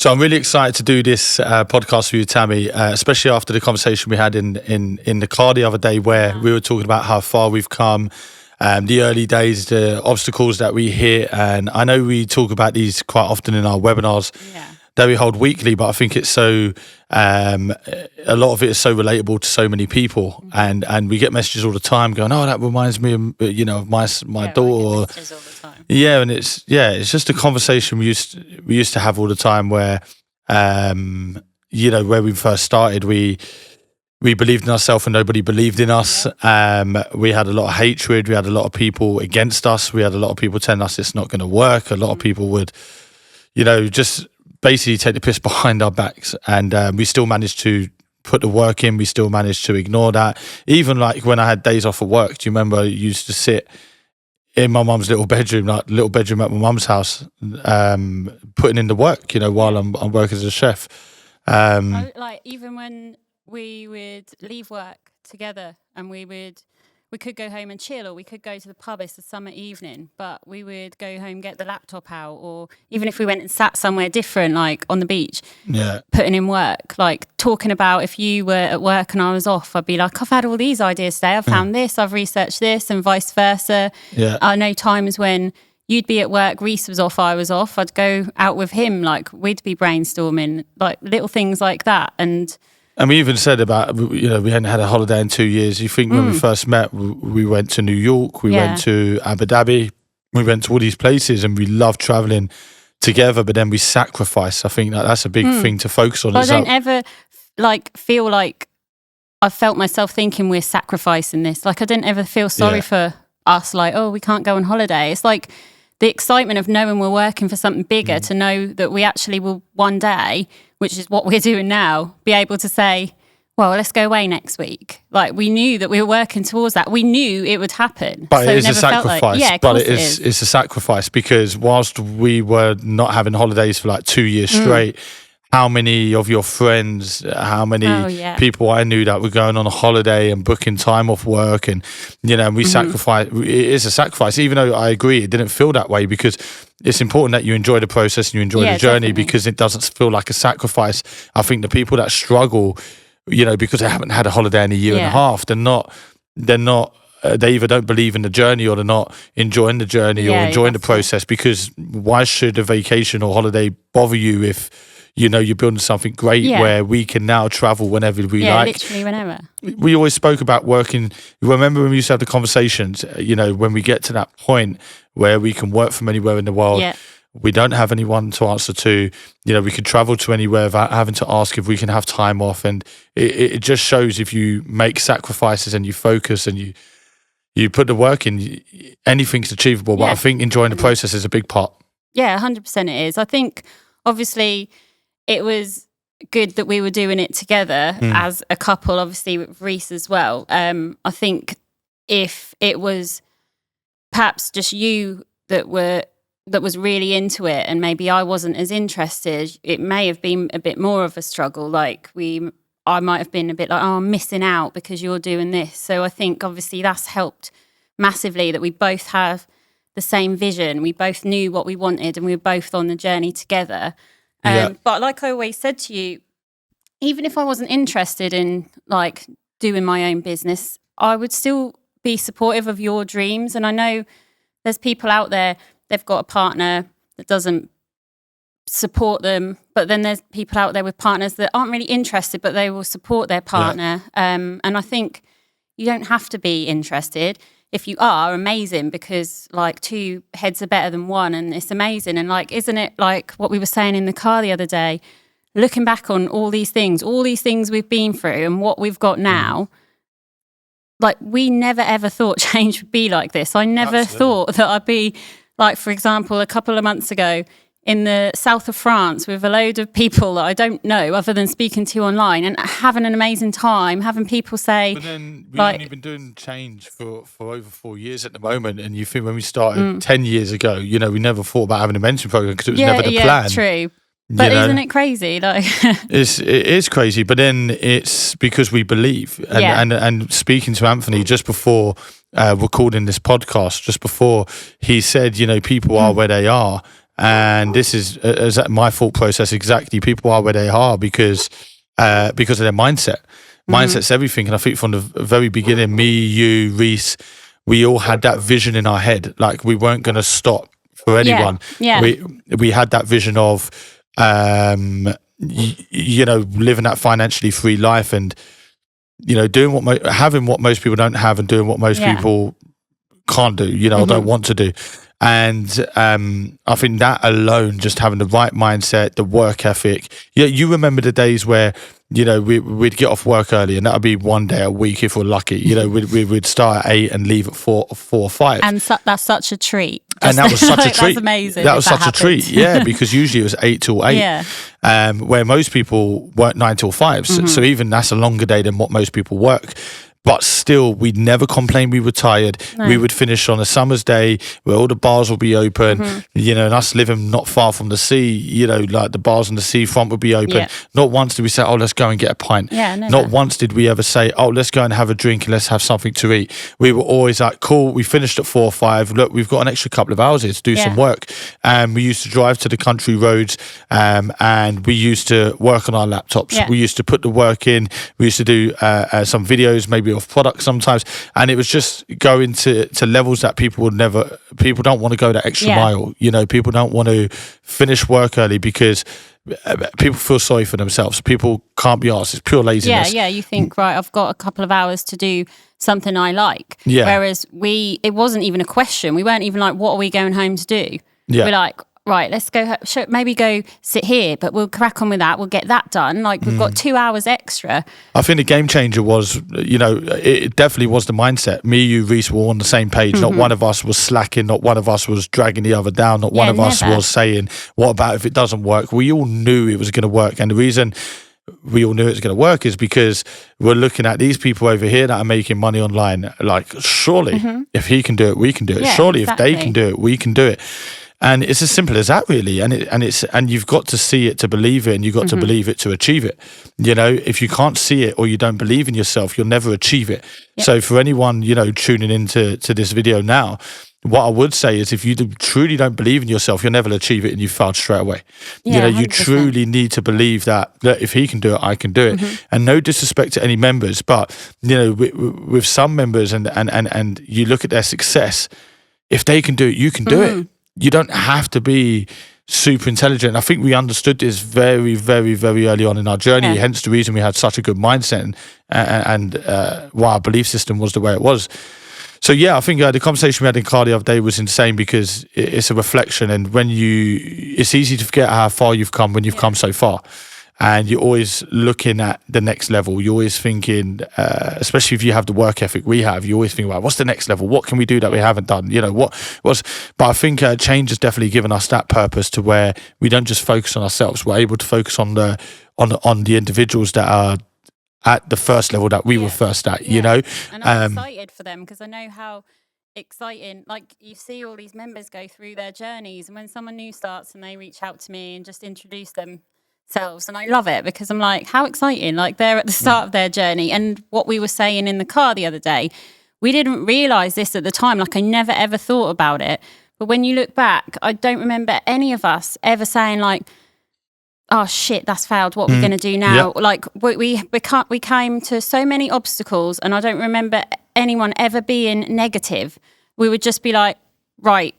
So I'm really excited to do this podcast with you, Tami, especially after the conversation we had in the car the other day, where we were talking about how far we've come, the early days, the obstacles that we hit. And I know we talk about these quite often in our webinars that we hold weekly, but I think it's so, a lot of it is so relatable to so many people. And we get messages all the time going, oh, that reminds me of, of my daughter. Messages all the time. Yeah, and it's just a conversation we used to have all the time where, where we first started, we believed in ourselves and nobody believed in us. We had a lot of hatred. We had a lot of people against us. We had a lot of people telling us it's not going to work. A lot of people would, just basically take the piss behind our backs. And we still managed to put the work in. We still managed to ignore that. Even like when I had days off of work, do you remember I used to sit in my mum's little bedroom, like little bedroom at my mum's house, putting in the work, while I'm working as a chef. Like even when we would leave work together and we could go home and chill, or we could go to the pub. It's a summer evening, but we would go home, get the laptop out, or even if we went and sat somewhere different, like on the beach, putting in work, like talking about if you were at work and I was off, I'd be like, I've had all these ideas today. I've found this, I've researched this, and vice versa. Yeah. I know times when you'd be at work, Reese was off, I was off. I'd go out with him, like we'd be brainstorming, like little things like that. And we even said about, we hadn't had a holiday in 2 years. You think when we first met, we went to New York, we went to Abu Dhabi, we went to all these places, and we loved traveling together, but then we sacrifice. I think that's a big thing to focus on. But I don't ever feel like I felt myself thinking we're sacrificing this. Like I didn't ever feel sorry for us, like, oh, we can't go on holiday. It's like the excitement of knowing we're working for something bigger, to know that we actually will one day, which is what we're doing now, be able to say, well, let's go away next week. Like we knew that we were working towards that. We knew it would happen. But it is a sacrifice. It's a sacrifice, because whilst we were not having holidays for like 2 years straight, how many of your friends, how many people I knew that were going on a holiday and booking time off work, and we sacrifice. It is a sacrifice, even though I agree it didn't feel that way, because it's important that you enjoy the process and you enjoy the journey, because it doesn't feel like a sacrifice. I think the people that struggle, because they haven't had a holiday in a year and a half, they either don't believe in the journey, or they're not enjoying the journey or enjoying the process. Because why should a vacation or holiday bother you if you're building something great where we can now travel whenever we like. Yeah, literally whenever. We always spoke about working. Remember when we used to have the conversations, when we get to that point where we can work from anywhere in the world, we don't have anyone to answer to, we could travel to anywhere without having to ask if we can have time off. And it just shows, if you make sacrifices and you focus and you put the work in, anything's achievable. But I think enjoying the process is a big part. Yeah, 100% it is. I think, obviously, it was good that we were doing it together as a couple, obviously with Reese as well. I think if it was perhaps just you that was really into it, and maybe I wasn't as interested, it may have been a bit more of a struggle. Like I might have been a bit like, oh, I'm missing out because you're doing this. So I think obviously that's helped massively, that we both have the same vision. We both knew what we wanted, and we were both on the journey together. But like I always said to you, even if I wasn't interested in like doing my own business, I would still be supportive of your dreams. And I know there's people out there, they've got a partner that doesn't support them, but then there's people out there with partners that aren't really interested, but they will support their partner. And I think you don't have to be interested. If you are, amazing, because like two heads are better than one, and it's amazing. And like, isn't it like what we were saying in the car the other day, looking back on all these things we've been through and what we've got now, like we never ever thought change would be like this. I never thought that I'd be like, for example, a couple of months ago in the south of France with a load of people that I don't know other than speaking to online, and having an amazing time, having people say... But then we haven't even doing change for over 4 years at the moment, and you think when we started 10 years ago, we never thought about having a mentoring program because it was never the plan. Yeah, true. But isn't it crazy? Like it is crazy, but then it's because we believe. And speaking to Anthony just before recording this podcast, just before, he said, people are where they are. And this is my thought process exactly. People are where they are because of their mindset. Mindset's everything. And I think from the very beginning, me, you, Reese, we all had that vision in our head. Like, we weren't going to stop for anyone. We had that vision of, living that financially free life and, doing having what most people don't have and doing what most people can't do, don't want to do. And I think that alone, just having the right mindset, the work ethic. Yeah, you remember the days where, we'd get off work early, and that would be one day a week if we're lucky. We'd start at 8 and leave at 4 or 5. And that's such a treat. And that was such a treat. That's amazing. That was such a treat, yeah, because usually it was 8 till 8, where most people work 9 till 5. So even that's a longer day than what most people work. But still, we'd never complain we were tired. No. We would finish on a summer's day where all the bars will be open, and us living not far from the sea, like the bars on the seafront would be open. Yeah. Not once did we say, oh, let's go and get a pint. Yeah, not once did we ever say, oh, let's go and have a drink and let's have something to eat. We were always like, cool, we finished at 4 or 5. Look, we've got an extra couple of hours here to do some work. We used to drive to the country roads and we used to work on our laptops. Yeah. We used to put the work in. We used to do some videos, maybe of products sometimes, and it was just going to levels that people don't want to go that extra mile. People don't want to finish work early because people feel sorry for themselves. People can't be asked. It's pure laziness. Yeah, you think, right, I've got a couple of hours to do something I like. Yeah. Whereas it wasn't even a question. We weren't even like, what are we going home to do? Yeah. We're like, right, let's go, maybe go sit here, but we'll crack on with that. We'll get that done. Like, we've got 2 hours extra. I think the game changer was, it definitely was the mindset. Me, you, Reese were all on the same page. Not one of us was slacking. Not one of us was dragging the other down. Not one of us was saying, what about if it doesn't work? We all knew it was going to work. And the reason we all knew it was going to work is because we're looking at these people over here that are making money online. Like, surely, if he can do it, we can do it. Surely, if they can do it, we can do it. And it's as simple as that, really. And you've got to see it to believe it, and you've got to believe it to achieve it. If you can't see it or you don't believe in yourself, you'll never achieve it. Yep. So for anyone, tuning into this video now, what I would say is, if you truly don't believe in yourself, you'll never achieve it, and you failed straight away. Yeah, you truly need to believe that if he can do it, I can do it. And no disrespect to any members, but with some members, and you look at their success, if they can do it, you can do it. You don't have to be super intelligent. I think we understood this very, very, very early on in our journey. Hence the reason we had such a good mindset and why our belief system was the way it was. So I think the conversation we had in car the other day was insane, because it's a reflection, and it's easy to forget how far you've come when you've come so far. And you're always looking at the next level. You're always thinking, especially if you have the work ethic we have, you always think about, what's the next level? What can we do that we haven't done? But I think change has definitely given us that purpose to where we don't just focus on ourselves. We're able to focus on the individuals that are at the first level that we were first at, And I'm excited for them, because I know how exciting, like, you see all these members go through their journeys, and when someone new starts and they reach out to me and just introduce themselves, and I love it, because I'm like, how exciting, like, they're at the start of their journey. And what we were saying in the car the other day, we didn't realize this at the time, like, I never ever thought about it, but when you look back, I don't remember any of us ever saying like, oh shit, that's failed, what are we going to do now? Like, we came to so many obstacles, and I don't remember anyone ever being negative. We would just be like, right,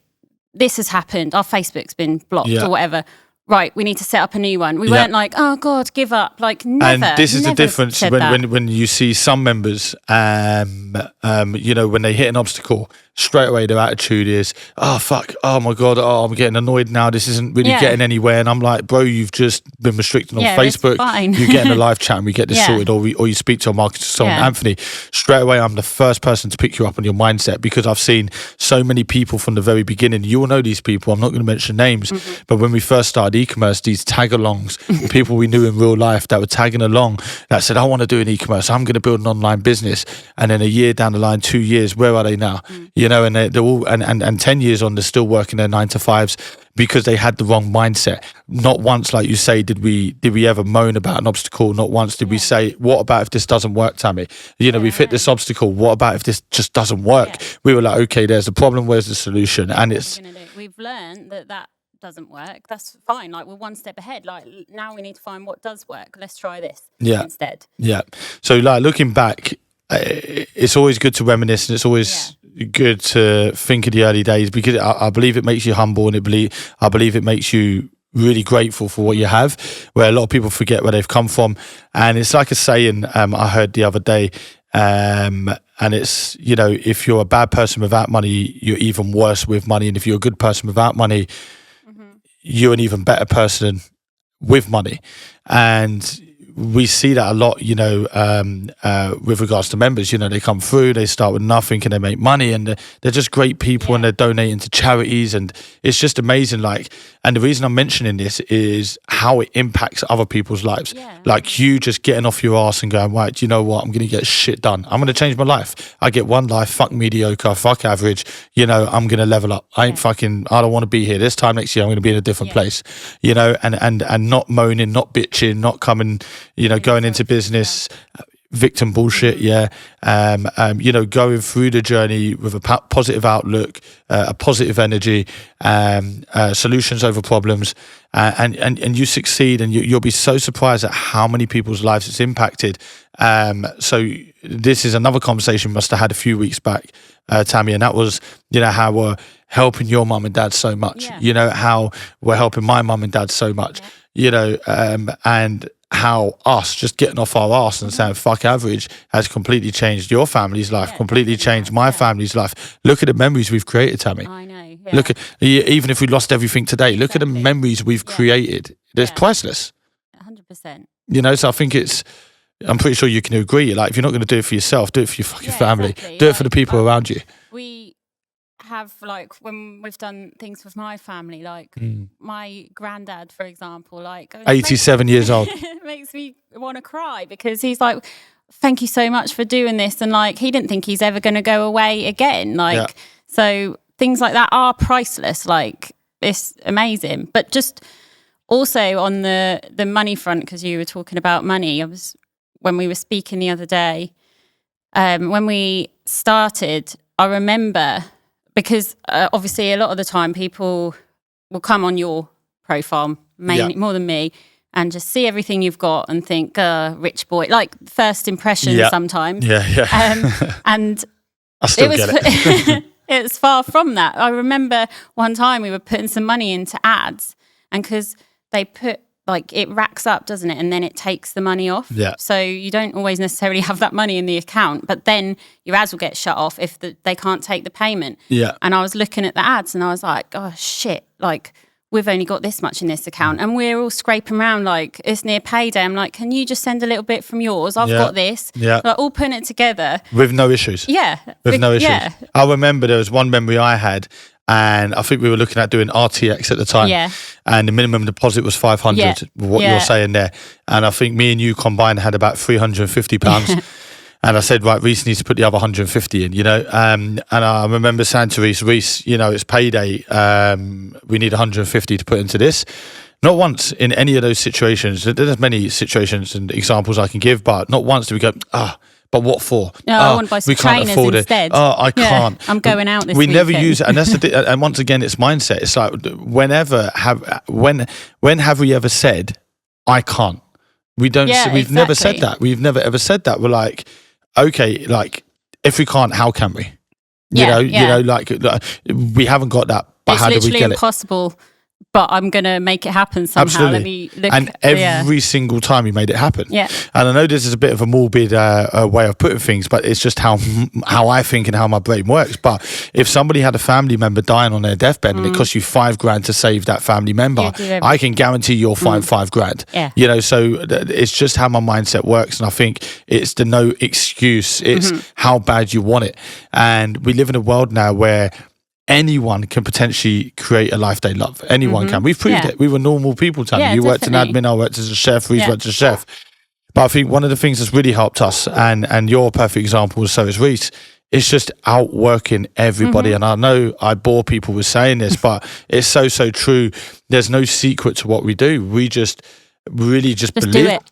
this has happened, our Facebook's been blocked or whatever. Right, we need to set up a new one. We weren't like, oh God, give up. Like, never. And this is the difference when you see some members, when they hit an obstacle, straight away their attitude is, oh fuck, oh my God, oh I'm getting annoyed now, this isn't really getting anywhere. And I'm like, bro, you've just been restricted on Facebook. You get in a live chat and we get this sorted, or you speak to a marketer, someone, Anthony. Straight away, I'm the first person to pick you up on your mindset, because I've seen so many people from the very beginning. You will know these people, I'm not going to mention names, but when we first started e-commerce, these tag-alongs, people we knew in real life that were tagging along, that said, I want to do an e-commerce, I'm going to build an online business. And then a year down the line, 2 years, where are they now? And they're all, and 10 years on, they're still working their 9 to 5s, because they had the wrong mindset. Not once, like you say, did we ever moan about an obstacle. Not once did we say, what about if this doesn't work, Tami? We've hit this obstacle, what about if this just doesn't work? We were like, okay, there's a problem, where's the solution? And we've learned that doesn't work, that's fine. Like, we're one step ahead. Like, now we need to find what does work. Let's try this instead. Yeah. So, like, looking back, it's always good to reminisce, and it's always good to think of the early days, because I believe it makes you humble, and I believe it makes you really grateful for what you have, where a lot of people forget where they've come from. And it's like a saying I heard the other day, and it's, you know, if you're a bad person without money, you're even worse with money, and if you're a good person without money, you're an even better person with money. And we see that a lot, you know, with regards to members. You know, they come through, they start with nothing, and they make money, and they're just great people, and they're donating to charities, and it's just amazing. Like, and the reason I'm mentioning this is how it impacts other people's lives. Like, you just getting off your ass and going, right, you know what, I'm going to get shit done. I'm going to change my life. I get one life, fuck mediocre, fuck average, you know, I'm going to level up. I don't want to be here. This time next year, I'm going to be in a different place, you know, and not moaning, not bitching, not coming, you know, going into business, victim bullshit, you know, going through the journey with a positive outlook, a positive energy, solutions over problems, and you succeed, and you'll be so surprised at how many people's lives it's impacted. So this is another conversation we must have had a few weeks back, Tami, and that was, you know, how we're helping your mum and dad so much, you know, how we're helping my mum and dad so much, you know, and how us just getting off our arse and saying fuck average has completely changed your family's life, completely changed my family's life. Look at the memories we've created, Tami. I know. Look at, even if we lost everything today, look at the memories we've created. It's priceless. 100%. You know, so I think I'm pretty sure you can agree. Like, if you're not going to do it for yourself, do it for your fucking family. Exactly. Do it for the people around you. We have, like, when we've done things with my family, like my granddad, for example, like 87 years old, it makes me want to cry, because he's like, thank you so much for doing this, and like, he didn't think he's ever going to go away again, like, so things like that are priceless. Like, it's amazing. But just also on the money front, because you were talking about money, when we were speaking the other day, when we started, I remember, because obviously a lot of the time people will come on your profile, mainly more than me, and just see everything you've got and think, rich boy, like first impression sometimes. And I still get it. It's far from that. I remember one time we were putting some money into ads, and because they put, like, it racks up, doesn't it? And then it takes the money off. So you don't always necessarily have that money in the account, but then your ads will get shut off if they can't take the payment. And I was looking at the ads and I was like, oh shit, like, we've only got this much in this account, and we're all scraping around, like, it's near payday. I'm like, can you just send a little bit from yours? I've got this. Like, all putting it together. With no issues. With no issues. I remember there was one memory I had, and I think we were looking at doing RTX at the time. And the minimum deposit was 500, what you're saying there. And I think me and you combined had about £350. And I said, right, Reese needs to put the other 150 in, you know. And I remember saying to Reese, you know, it's payday. We need 150 to put into this. Not once in any of those situations, there's many situations and examples I can give, but not once do we go, but what for? No, I want to buy some trainers instead. I can't. I'm going out this weekend. We never use it, and that's and once again, it's mindset. It's like, when have we ever said, I can't? We don't. We've never said that. We've never ever said that. We're like, okay, like, if we can't, how can we? You know, like, we haven't got that. But it's how do we get it? literally impossible. But I'm going to make it happen somehow. Absolutely. Let me look. And every single time you made it happen. And I know this is a bit of a morbid way of putting things, but it's just how I think and how my brain works. But if somebody had a family member dying on their deathbed and it cost you $5,000 to save that family member, I can guarantee you'll find $5,000. You know, so it's just how my mindset works. And I think it's the no excuse. It's how bad you want it. And we live in a world now where anyone can potentially create a life they love. Anyone can. We've proved it. We were normal people, Tami. You worked in admin, I worked as a chef, Reese worked as a chef. But I think one of the things that's really helped us, and you're a perfect example, so is Reese, it's just outworking everybody. And I know I bore people with saying this, but it's so true. There's no secret to what we do. We just really just do believe it.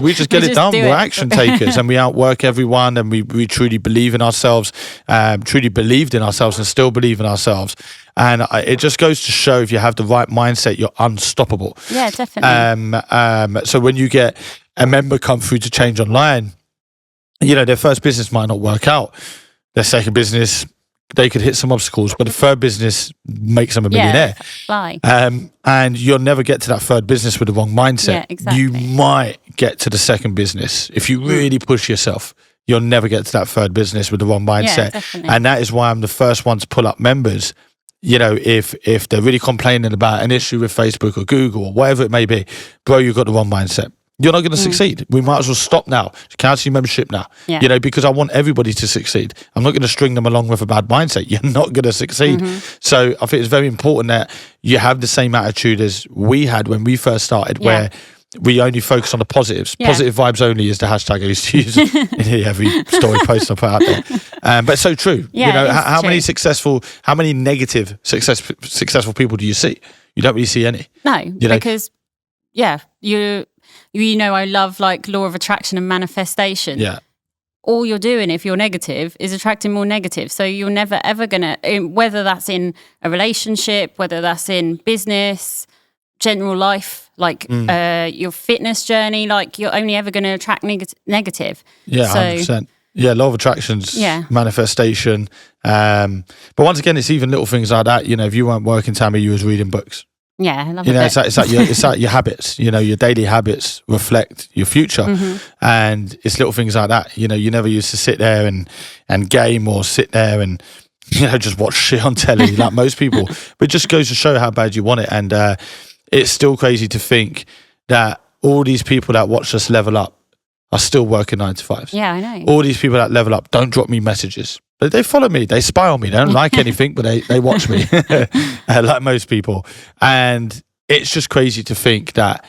we just get it done. We're action takers, and we outwork everyone, and we truly believe in ourselves, truly believed in ourselves, and still believe in ourselves. And it just goes to show, if you have the right mindset, you're unstoppable. Yeah, definitely. So when you get a member come through to Change Online, you know, their first business might not work out. Their second business, they could hit some obstacles, but the third business makes them a millionaire. Fly. And you'll never get to that third business with the wrong mindset. Yeah, exactly. You might get to the second business. If you really push yourself, you'll never get to that third business with the wrong mindset. Yeah, definitely. And that is why I'm the first one to pull up members. You know, if they're really complaining about an issue with Facebook or Google or whatever it may be, bro, you've got the wrong mindset. You're not going to succeed. We might as well stop now. Cancel your membership now. Yeah. You know, because I want everybody to succeed. I'm not going to string them along with a bad mindset. You're not going to succeed. So I think it's very important that you have the same attitude as we had when we first started, where we only focus on the positives. Yeah. Positive vibes only is the hashtag I used to use in every story post I put out there. But it's so true. Yeah, you know, how many negative successful people do you see? You don't really see any. No, because you know, I love like law of attraction and manifestation. Yeah. All you're doing if you're negative is attracting more negative. So you're never ever gonna, whether that's in a relationship, whether that's in business, general life, like your fitness journey, like you're only ever going to attract negative. Yeah, so, 100%. Yeah, law of attraction's manifestation. But once again, it's even little things like that. You know, if you weren't working, Tami, you was reading books. Yeah, I love you know, it's like your habits. You know, your daily habits reflect your future, and it's little things like that. You know, you never used to sit there and game or sit there and just watch shit on telly like most people. But it just goes to show how bad you want it, and it's still crazy to think that all these people that watch us level up are still working 9 to 5s. Yeah, I know. All these people that level up don't drop me messages. They follow me, they spy on me, they don't like anything, but they watch me, like most people. And it's just crazy to think that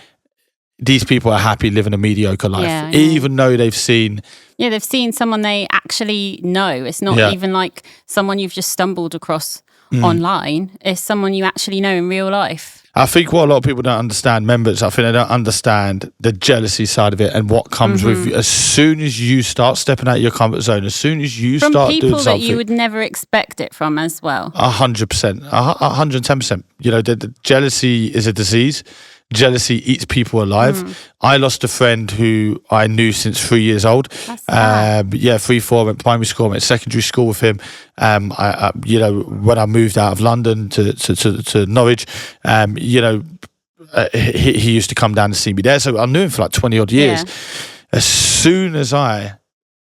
these people are happy living a mediocre life, even though they've seen... Yeah, they've seen someone they actually know. It's not even like someone you've just stumbled across online. It's someone you actually know in real life. I think what a lot of people don't understand, members, I think they don't understand the jealousy side of it and what comes with you. As soon as you start stepping out of your comfort zone, as soon as you start doing something... From people that you would never expect it from as well. 100%, 110%. You know, the jealousy is a disease. Jealousy eats people alive. I lost a friend who I knew since 3 years old. 3, 4, went primary school, went secondary school with him. I when I moved out of London to Norwich, he used to come down to see me there. So I knew him for like 20 odd years. Yeah. As soon as I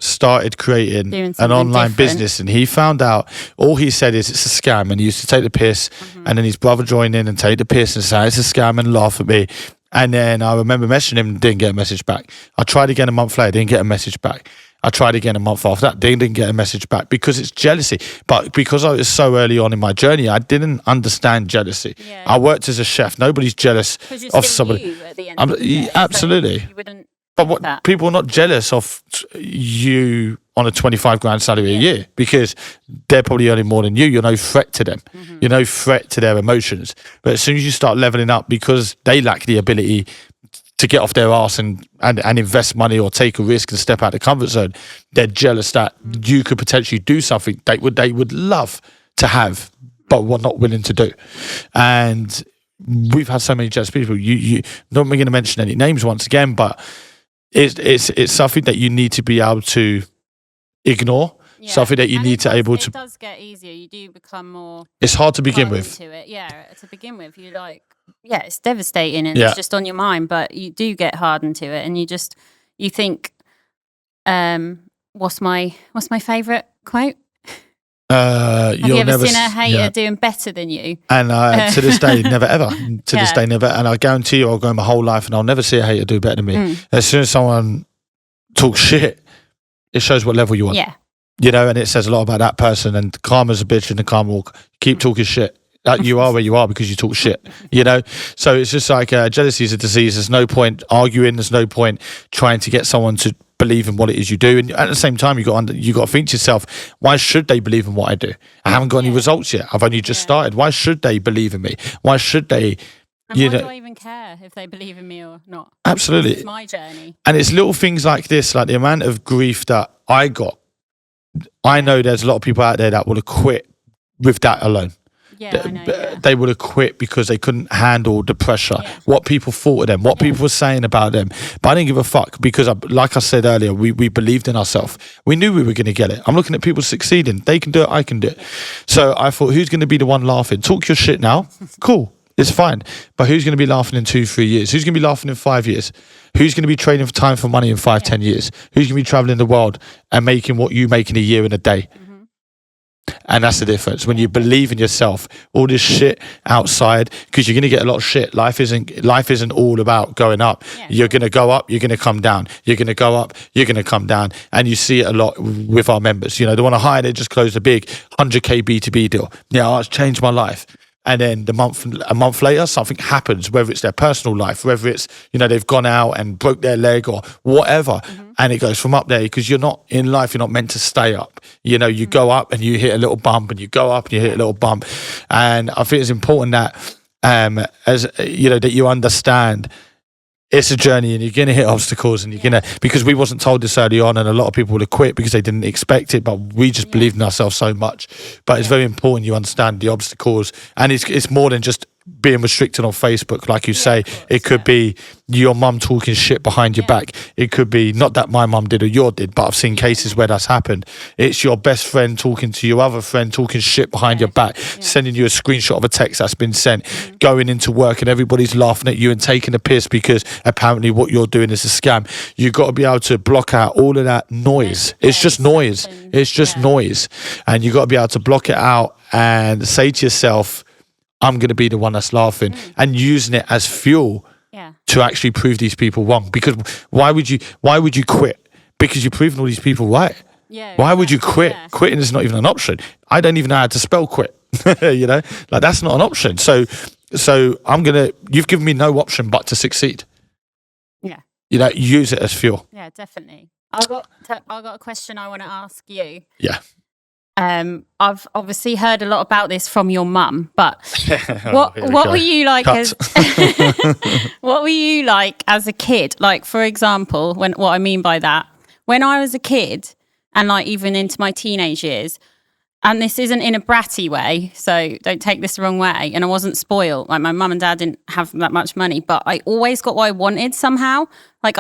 started creating an online business and he found out, all he said is it's a scam, and he used to take the piss, and then his brother joined in and take the piss and say it's a scam and laugh at me. And then I remember messaging him and didn't get a message back. I tried again a month later, didn't get a message back. I tried again a month after that, didn't get a message back, because it's jealousy. But because I was so early on in my journey, I didn't understand jealousy. Yeah. I worked as a chef. Nobody's jealous of somebody. You at the end of the day, absolutely. So you wouldn't. But what people are not jealous of you on a 25 grand salary a year, because they're probably earning more than you. You're no threat to them. You're no threat to their emotions. But as soon as you start leveling up, because they lack the ability to get off their arse and invest money or take a risk and step out of the comfort zone, they're jealous that you could potentially do something they would love to have, but were not willing to do. And we've had so many jealous people. You not going to mention any names once again, but it's something that you need to be able to ignore. Yeah. Something that you need to able to. It does get easier. You do become more. It's hard to begin with. To begin with, you it's devastating and it's just on your mind. But you do get hardened to it, and you think, what's my favorite quote? Have you ever seen a hater doing better than you? And to this day, never ever. This day, never. And I guarantee you, I'll go my whole life and I'll never see a hater do better than me. As soon as someone talks shit, it shows what level you are. Yeah. You know, and it says a lot about that person. And karma's a bitch and the karma will keep talking shit. You are where you are because you talk shit, you know? So it's just like jealousy is a disease. There's no point arguing. There's no point trying to get someone to believe in what it is you do. And at the same time, you got to think to yourself, why should they believe in what I do? I haven't got any results yet. I've only just started. Why should they believe in me? Why should they And why do I even care if they believe in me or not? Absolutely. It's my journey. And it's little things like this, like the amount of grief that I got. I know there's a lot of people out there that would have quit with that alone. Yeah, I know, yeah. They would have quit because they couldn't handle the pressure, what people thought of them, what people were saying about them. But I didn't give a fuck because, like I said earlier, we believed in ourselves. We knew we were going to get it. I'm looking at people succeeding. They can do it, I can do it. So I thought, who's going to be the one laughing? Talk your shit now. Cool. It's fine. But who's going to be laughing in 2-3 years? Who's going to be laughing in 5 years? Who's going to be trading for time for money in 5-10 years? Who's going to be traveling the world and making what you make in a year and a day? And that's the difference. When you believe in yourself, all this shit outside, because you're going to get a lot of shit. Life isn't all about going up. You're going to go up, you're going to come down. You're going to go up, you're going to come down. And you see it a lot with our members. You know, they want to hire, they just closed a big 100K B2B deal. Yeah, it's changed my life. And then a month later, something happens, whether it's their personal life, whether it's, you know, they've gone out and broke their leg or whatever. And it goes from up there, because you're not in life, you're not meant to stay up. You know, you go up and you hit a little bump, and you go up and you hit a little bump. And I think it's important that, as you know, that you understand it's a journey, and you're going to hit obstacles, and you're going to, because we wasn't told this early on, and a lot of people would have quit because they didn't expect it, but we just believed in ourselves so much. But it's very important you understand the obstacles, and it's more than just being restricted on Facebook, like you say. It could be your mum talking shit behind your back. It could be, not that my mum did or your did, but I've seen cases where that's happened. It's your best friend talking to your other friend, talking shit behind your back, sending you a screenshot of a text that's been sent, going into work and everybody's laughing at you and taking a piss because apparently what you're doing is a scam. You've got to be able to block out all of that noise. It's just noise. It's just noise. And you've got to be able to block it out and say to yourself, I'm going to be the one that's laughing, and using it as fuel to actually prove these people wrong. Because why would you quit? Because you're proving all these people right. Why would you quit? Quitting is not even an option. I don't even know how to spell quit. You know, like that's not an option. So you've given me no option but to succeed. Yeah. You know, use it as fuel. Yeah, definitely. I've got a question I want to ask you. Yeah. I've obviously heard a lot about this from your mum, but what were you like what were you like as a kid? Like, for example, what I mean by that, when I was a kid, and like even into my teenage years, and this isn't in a bratty way, so don't take this the wrong way, and I wasn't spoiled. Like, my mum and dad didn't have that much money, but I always got what I wanted somehow, like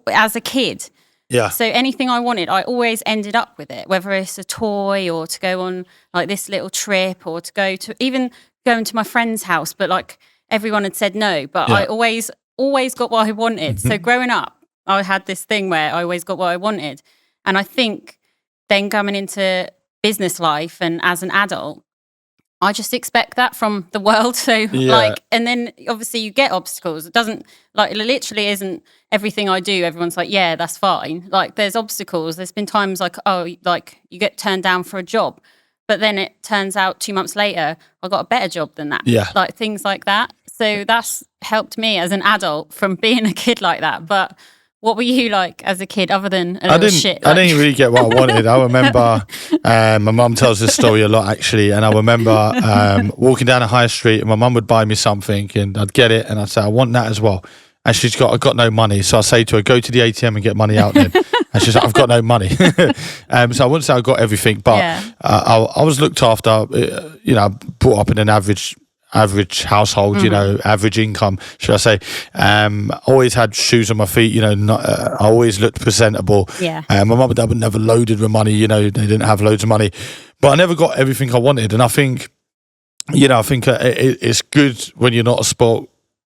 as a kid. Yeah. So anything I wanted, I always ended up with it, whether it's a toy or to go on like this little trip, or to go to even going to my friend's house. But like everyone had said no, but I always got what I wanted. So growing up, I had this thing where I always got what I wanted. And I think then coming into business life and as an adult, I just expect that from the world. So like, and then obviously you get obstacles. It doesn't, like, it literally isn't everything I do. Everyone's like, yeah, that's fine. Like, there's obstacles. There's been times like, oh, like you get turned down for a job, but then it turns out 2 months later, I got a better job than that. Yeah. Like things like that. So that's helped me as an adult from being a kid like that. But what were you like as a kid, other than a little shit? I didn't really get what I wanted. I remember my mum tells this story a lot, actually, and I remember walking down a high street, and my mum would buy me something, and I'd get it, and I'd say, I want that as well. And I've got no money, so I say to her, go to the ATM and get money out then. And she's like, I've got no money. So I wouldn't say I got everything, but I was looked after. You know, brought up in an average household, you know, average income, should I say. Always had shoes on my feet, you know, I always looked presentable. Yeah. My mum and dad were never loaded with money, you know, they didn't have loads of money. But I never got everything I wanted. And I think, you know, it's good when you're not a spoiled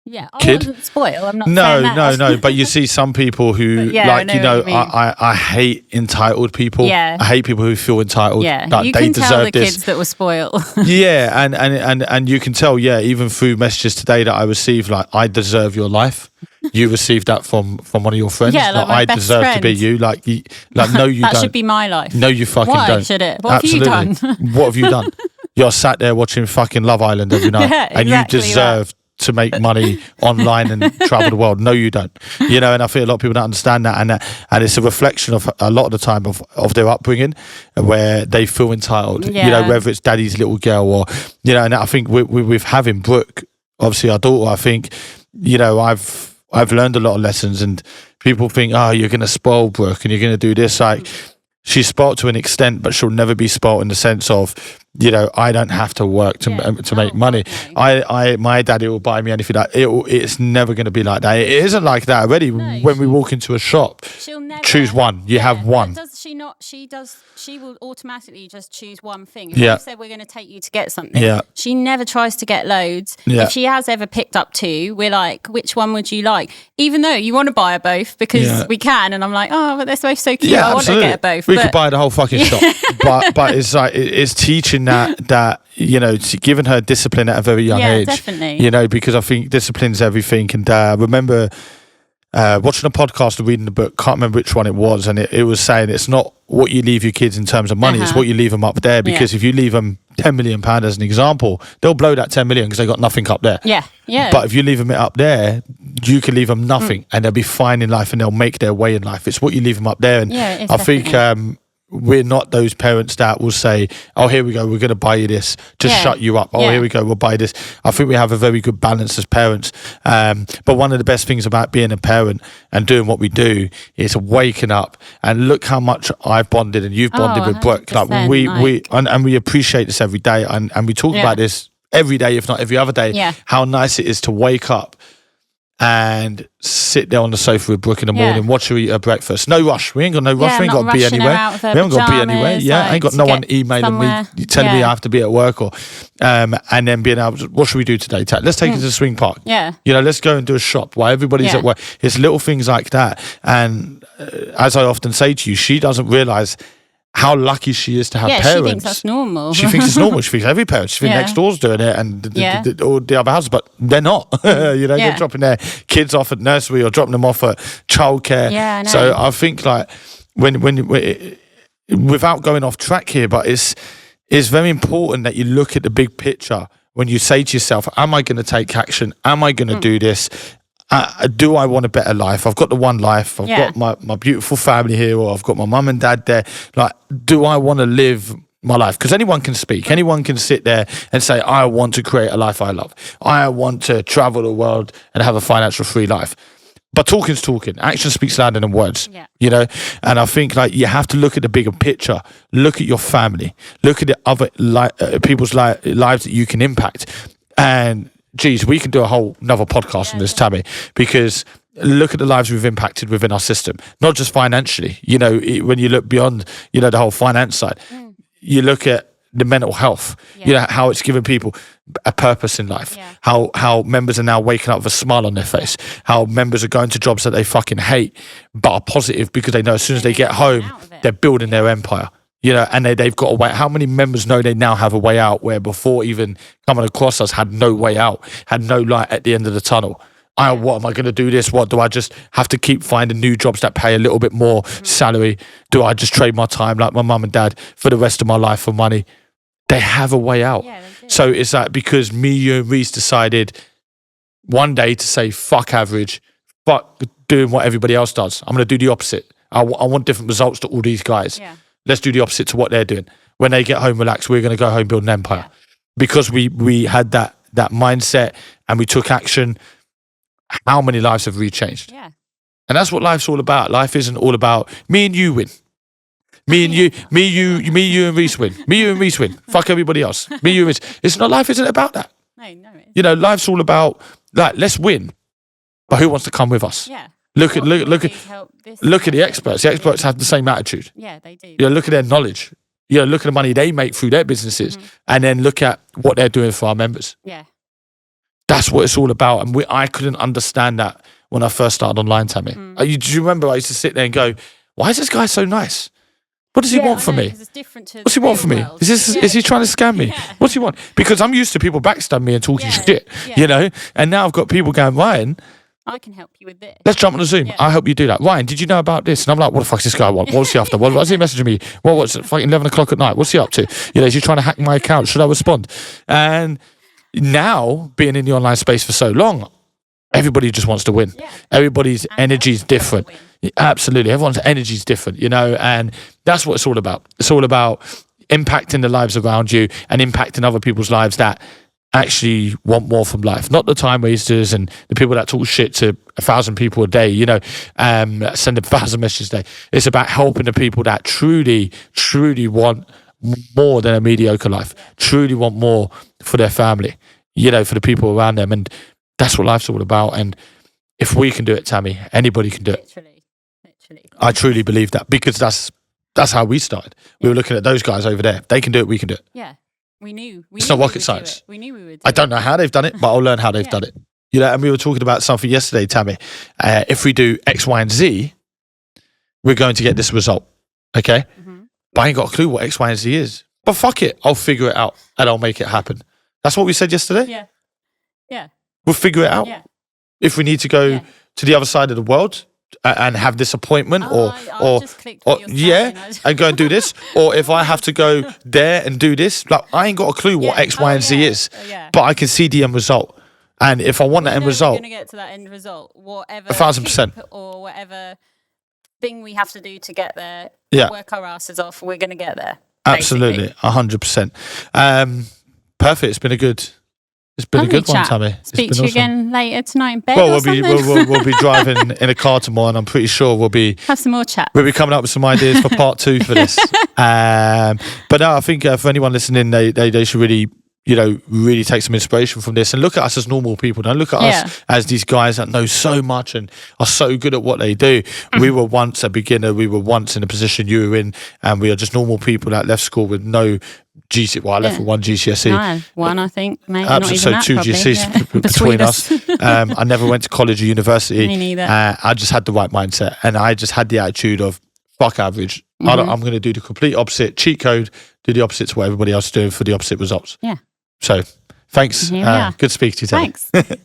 kid. I wasn't spoiled. I'm not saying that. But you see some people who, I hate entitled people. Yeah. I hate people who feel entitled. Yeah, that you they can deserve tell the this. kids that were spoiled. Yeah, and you can tell, even through messages today that I received, like, I deserve your life. You received that from one of your friends. Yeah, like I deserve to be you. Like no, you don't. That should be my life. No, you fucking Why don't. Should it? What Absolutely. have you done? What have you done? You're sat there watching fucking Love Island every night, and you deserve to make money online and travel the world. No, you don't. You know, and I feel a lot of people don't understand that, and it's a reflection of a lot of the time of their upbringing, where they feel entitled. You know, whether it's daddy's little girl or, you know, and I think with having Brooke, obviously our daughter, I think, you know, I've learned a lot of lessons, and people think, oh, you're going to spoil Brooke and you're going to do this. Like, she's spoilt to an extent, but she'll never be spoilt in the sense of, you know, I don't have to work to make money. Okay. My daddy will buy me anything. It's never going to be like that. It isn't like that already. No, when we walk into a shop, she'll never choose one. You have one. Does she not? She will automatically just choose one thing. If we said we're going to take you to get something, she never tries to get loads. If she has ever picked up two, we're like, which one would you like? Even though you want to buy her both because we can, and I'm like, oh, but they're both so cute. I want to get her both. We could buy the whole fucking shop, but it's like it's teaching that you know, giving her discipline at a very young age. Definitely. You know, because I think discipline's everything. And I remember watching a podcast and reading the book, can't remember which one it was, and it was saying it's not what you leave your kids in terms of money, it's what you leave them up there. Because if you leave them £10 million as an example, they'll blow that 10 million because they got nothing up there. But if you leave them up there, you can leave them nothing and they'll be fine in life and they'll make their way in life. It's what you leave them up there. And I think we're not those parents that will say, oh, here we go, we're going to buy you this, just shut you up. Oh, here we go, we'll buy this. I think we have a very good balance as parents. But one of the best things about being a parent and doing what we do is waking up, and look how much I've bonded and you've bonded with Brooke. Like we appreciate this every day, and we talk about this every day, if not every other day, how nice it is to wake up and sit there on the sofa with Brooke in the morning, watch her eat her breakfast. No rush. We ain't got no rush. We ain't got to be anywhere. We haven't got to be anywhere. I ain't got no one emailing me, telling me I have to be at work, or and then being able to, what should we do today? Let's take it to the swing park. You know, let's go and do a shop while everybody's at work. It's little things like that. And as I often say to you, she doesn't realise how lucky she is to have parents. She thinks that's normal. She thinks it's normal. She thinks every parent. She thinks next door's doing it, and all the other houses, but they're not. You know, they're dropping their kids off at nursery or dropping them off at childcare. So I think, like, when without going off track here, but it's very important that you look at the big picture when you say to yourself, am I going to take action? Am I going to do this? Do I want a better life? I've got the one life. I've got my beautiful family here, or I've got my mum and dad there. Like, do I want to live my life? Because anyone can speak. Anyone can sit there and say, I want to create a life I love. I want to travel the world and have a financial free life. But talking's talking. Action speaks louder than words. You know? And I think, like, you have to look at the bigger picture. Look at your family. Look at the other people's lives that you can impact. And geez, we can do a whole another podcast on this, Tami, because look at the lives we've impacted within our system, not just financially. You know, when you look beyond, you know, the whole finance side, you look at the mental health, you know, how it's given people a purpose in life, how members are now waking up with a smile on their face, how members are going to jobs that they fucking hate, but are positive because they know as soon as they get home, they're building their empire. You know, and they've got a way. How many members know they now have a way out, where before even coming across us had no way out, had no light at the end of the tunnel? What am I going to do this? What do I just have to keep finding new jobs that pay a little bit more salary? Do I just trade my time like my mum and dad for the rest of my life for money? They have a way out. So it's like, because me, you and Reese decided one day to say, fuck average, fuck doing what everybody else does. I'm going to do the opposite. I want different results to all these guys. Let's do the opposite to what they're doing. When they get home relaxed, we're going to go home, build an empire. Because we had that mindset and we took action. How many lives have we changed? And that's what life's all about. Life isn't all about me and you win. Me and you and Reese win. Me, you and Reese win. Fuck everybody else. Me, you and Reese. It's not, life isn't about that. No, it isn't. You know, life's all about, like, let's win. But who wants to come with us? Look at the experts. The experts have the same attitude. They do. You know, look at their knowledge. You know, look at the money they make through their businesses, and then look at what they're doing for our members. That's what it's all about. And I couldn't understand that when I first started online, Tami. Do you remember I used to sit there and go, why is this guy so nice? What does he want from me? What's he want from me? Is he trying to scam me? What's he want? Because I'm used to people backstabbing me and talking shit, you know? And now I've got people going, Ryan, I can help you with this. Let's jump on a Zoom. I'll help you do that. Ryan, did you know about this? And I'm like, what the fuck does this guy want? What's he after? What's he messaging me? What's it, fucking 11 o'clock at night? What's he up to? You know, is he trying to hack my account? Should I respond? And now, being in the online space for so long, everybody just wants to win. Everybody's energy is different. Absolutely. Everyone's energy is different, you know, and that's what it's all about. It's all about impacting the lives around you and impacting other people's lives that actually want more from life, not the time wasters and the people that talk shit to 1,000 people a day, you know, send 1,000 messages a day. It's about helping the people that truly want more than a mediocre life, truly want more for their family, you know, for the people around them. And that's what life's all about. And if we can do it, Tami, anybody can do it. Literally. I truly believe that, because that's how we started. We were looking at those guys over there. They can do it, we can do it. Yeah. We knew. It's not rocket science. We knew we would. I don't know how they've done it, but I'll learn how they've done it. You know, and we were talking about something yesterday, Tami. If we do X, Y, and Z, we're going to get this result. Okay? Mm-hmm. But I ain't got a clue what X, Y, and Z is. But fuck it. I'll figure it out and I'll make it happen. That's what we said yesterday? Yeah. Yeah. We'll figure it out. Yeah. If we need to go to the other side of the world and have this appointment or and go and do this, or if I have to go there and do this, like, I ain't got a clue what X, Y, and Z is, but I can see the end result. And if I want that end result, we're going to get to that end result, whatever 1,000% or whatever thing we have to do to get there, work our asses off, we're going to get there. Absolutely, 100%. Perfect. It's been a good one, Tami. Speak to you again later tonight in bed. Well, we'll be driving in a car tomorrow, and I'm pretty sure we'll be have some more chat. We'll be coming up with some ideas for part 2 for this. But no, I think for anyone listening, they should really, you know, really take some inspiration from this and look at us as normal people. Don't look at us as these guys that know so much and are so good at what they do. Mm-hmm. We were once a beginner. We were once in a position you were in, and we are just normal people that left school with no GCSE. Well, I left with 1 GCSE. No, 1, I think. Maybe not even so that, 2 probably, GCSEs between us. I never went to college or university. Me neither. I just had the right mindset, and I just had the attitude of fuck average. Mm-hmm. I'm going to do the complete opposite, cheat code, do the opposite to what everybody else is doing for the opposite results. Yeah. So thanks. Good speaking to you, Tami. Thanks.